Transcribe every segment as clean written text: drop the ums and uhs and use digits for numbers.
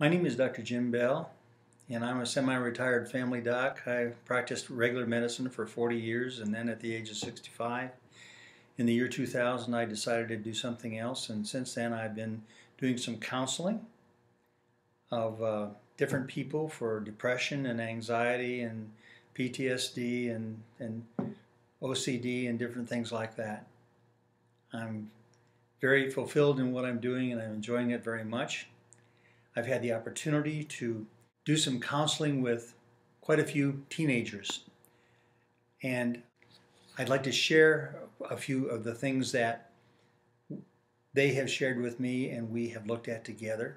My name is Dr. Jim Bell, and I'm a semi-retired family doc. I practiced regular medicine for 40 years, and then at the age of 65, in the year 2000, I decided to do something else, and since then I've been doing some counseling of different people for depression and anxiety and PTSD and OCD and different things like that. I'm very fulfilled in what I'm doing, and I'm enjoying it very much. I've had the opportunity to do some counseling with quite a few teenagers, and I'd like to share a few of the things that they have shared with me and we have looked at together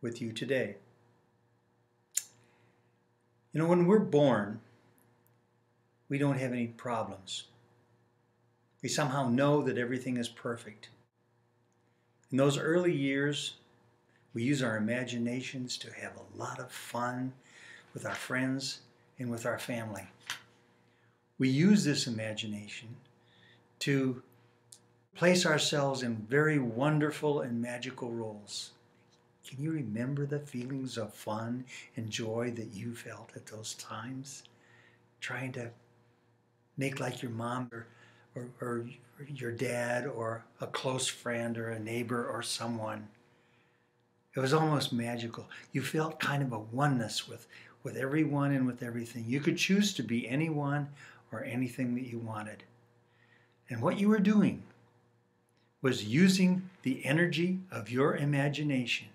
with you today. You know, when we're born, we don't have any problems. We somehow know that everything is perfect. In those early years, we use our imaginations to have a lot of fun with our friends and with our family. We use this imagination to place ourselves in very wonderful and magical roles. Can you remember the feelings of fun and joy that you felt at those times? Trying to make like your mom or your dad or a close friend or a neighbor or someone. It was almost magical. You felt kind of a oneness with everyone and with everything. You could choose to be anyone or anything that you wanted. And what you were doing was using the energy of your imagination,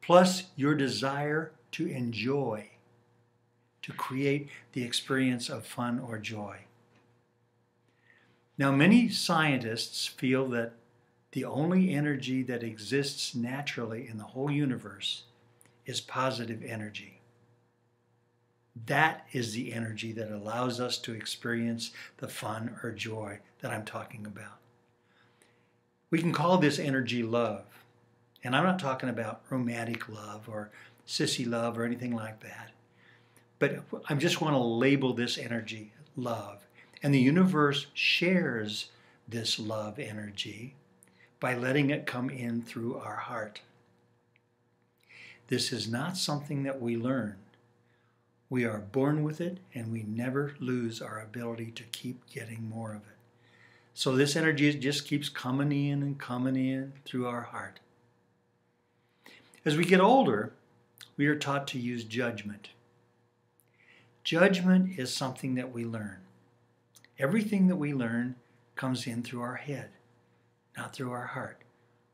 plus your desire to enjoy, to create the experience of fun or joy. Now, many scientists feel that the only energy that exists naturally in the whole universe is positive energy. That is the energy that allows us to experience the fun or joy that I'm talking about. We can call this energy love. And I'm not talking about romantic love or sissy love or anything like that. But I just want to label this energy love. And the universe shares this love energy by letting it come in through our heart. This is not something that we learn. We are born with it, and we never lose our ability to keep getting more of it. So this energy just keeps coming in and coming in through our heart. As we get older, we are taught to use judgment. Judgment is something that we learn. Everything that we learn comes in through our head, not through our heart.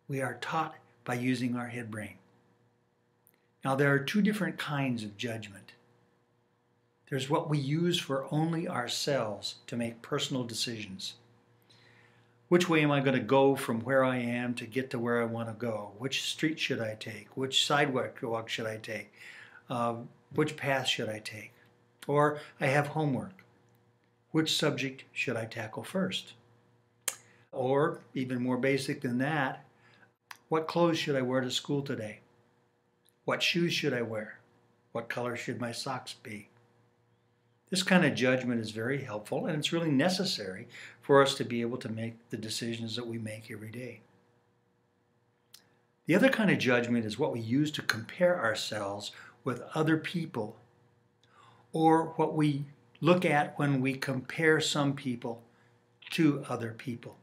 We are taught by using our head brain. Now, there are two different kinds of judgment. There's what we use for only ourselves to make personal decisions. Which way am I going to go from where I am to get to where I want to go? Which street should I take? Which sidewalk should I take? Which path should I take? Or I have homework. Which subject should I tackle first? Or, even more basic than that, what clothes should I wear to school today? What shoes should I wear? What color should my socks be? This kind of judgment is very helpful, and it's really necessary for us to be able to make the decisions that we make every day. The other kind of judgment is what we use to compare ourselves with other people, or what we look at when we compare some people to other people.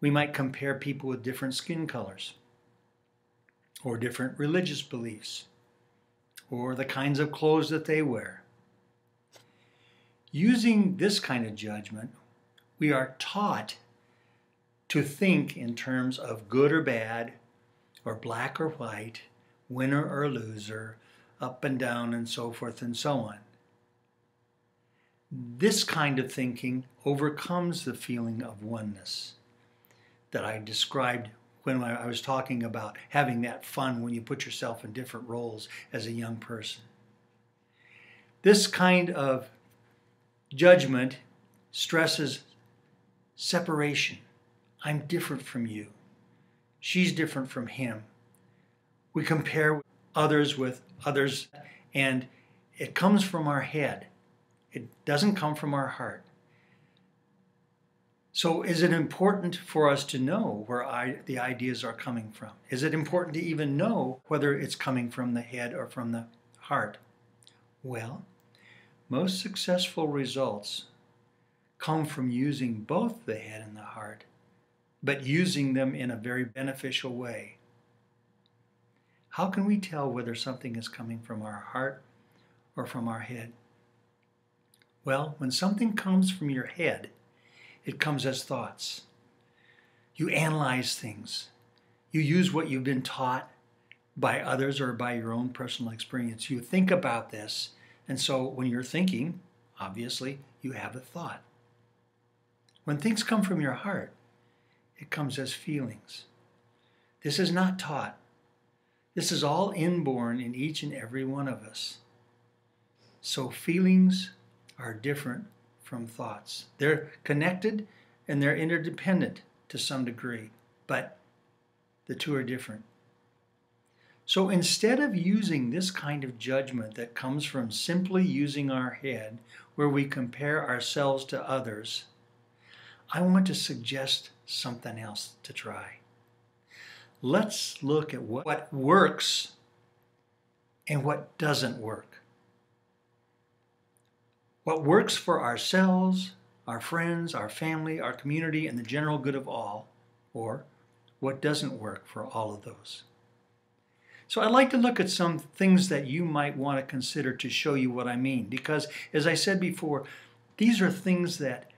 We might compare people with different skin colors, or different religious beliefs, or the kinds of clothes that they wear. Using this kind of judgment, we are taught to think in terms of good or bad, or black or white, winner or loser, up and down, and so forth and so on. This kind of thinking overcomes the feeling of oneness that I described when I was talking about having that fun when you put yourself in different roles as a young person. This kind of judgment stresses separation. I'm different from you. She's different from him. We compare others with others, and it comes from our head. It doesn't come from our heart. So is it important for us to know where the ideas are coming from? Is it important to even know whether it's coming from the head or from the heart? Well, most successful results come from using both the head and the heart, but using them in a very beneficial way. How can we tell whether something is coming from our heart or from our head? Well, when something comes from your head, it comes as thoughts. You analyze things. You use what you've been taught by others or by your own personal experience. You think about this, and so when you're thinking, obviously, you have a thought. When things come from your heart, it comes as feelings. This is not taught. This is all inborn in each and every one of us. So feelings are different from thoughts. They're connected and they're interdependent to some degree, but the two are different. So instead of using this kind of judgment that comes from simply using our head, where we compare ourselves to others, I want to suggest something else to try. Let's look at what works and what doesn't work. What works for ourselves, our friends, our family, our community, and the general good of all, or what doesn't work for all of those. So I'd like to look at some things that you might want to consider to show you what I mean, because as I said before, these are things that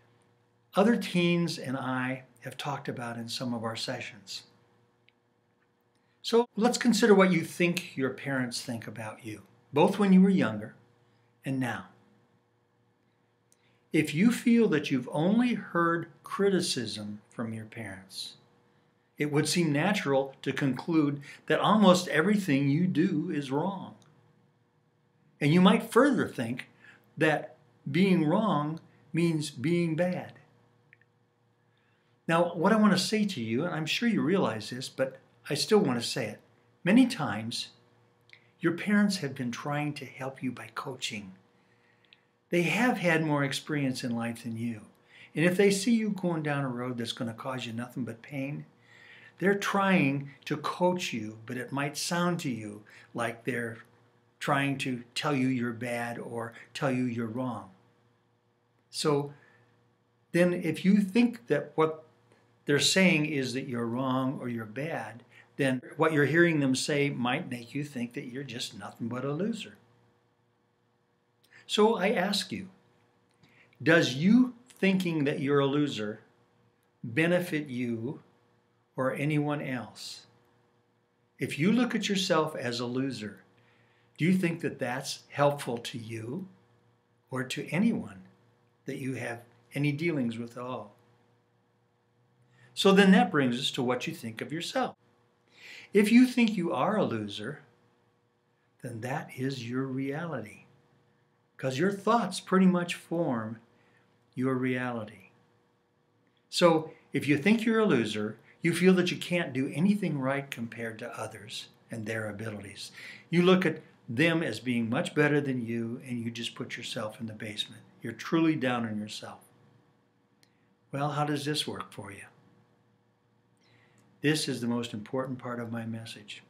other teens and I have talked about in some of our sessions. So let's consider what you think your parents think about you, both when you were younger and now. If you feel that you've only heard criticism from your parents, it would seem natural to conclude that almost everything you do is wrong. And you might further think that being wrong means being bad. Now, what I want to say to you, and I'm sure you realize this, but I still want to say it. Many times, your parents have been trying to help you by coaching. They have had more experience in life than you. And if they see you going down a road that's going to cause you nothing but pain, they're trying to coach you, but it might sound to you like they're trying to tell you you're bad or tell you you're wrong. So then if you think that what they're saying is that you're wrong or you're bad, then what you're hearing them say might make you think that you're just nothing but a loser. So I ask you, does you thinking that you're a loser benefit you or anyone else? If you look at yourself as a loser, do you think that that's helpful to you or to anyone that you have any dealings with at all? So then that brings us to what you think of yourself. If you think you are a loser, then that is your reality, because your thoughts pretty much form your reality. So if you think you're a loser, you feel that you can't do anything right compared to others and their abilities. You look at them as being much better than you, and you just put yourself in the basement. You're truly down on yourself. Well, how does this work for you? This is the most important part of my message.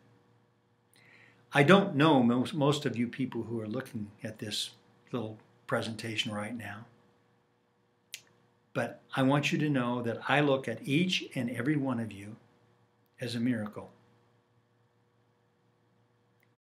I don't know most of you people who are looking at this little presentation right now, but I want you to know that I look at each and every one of you as a miracle.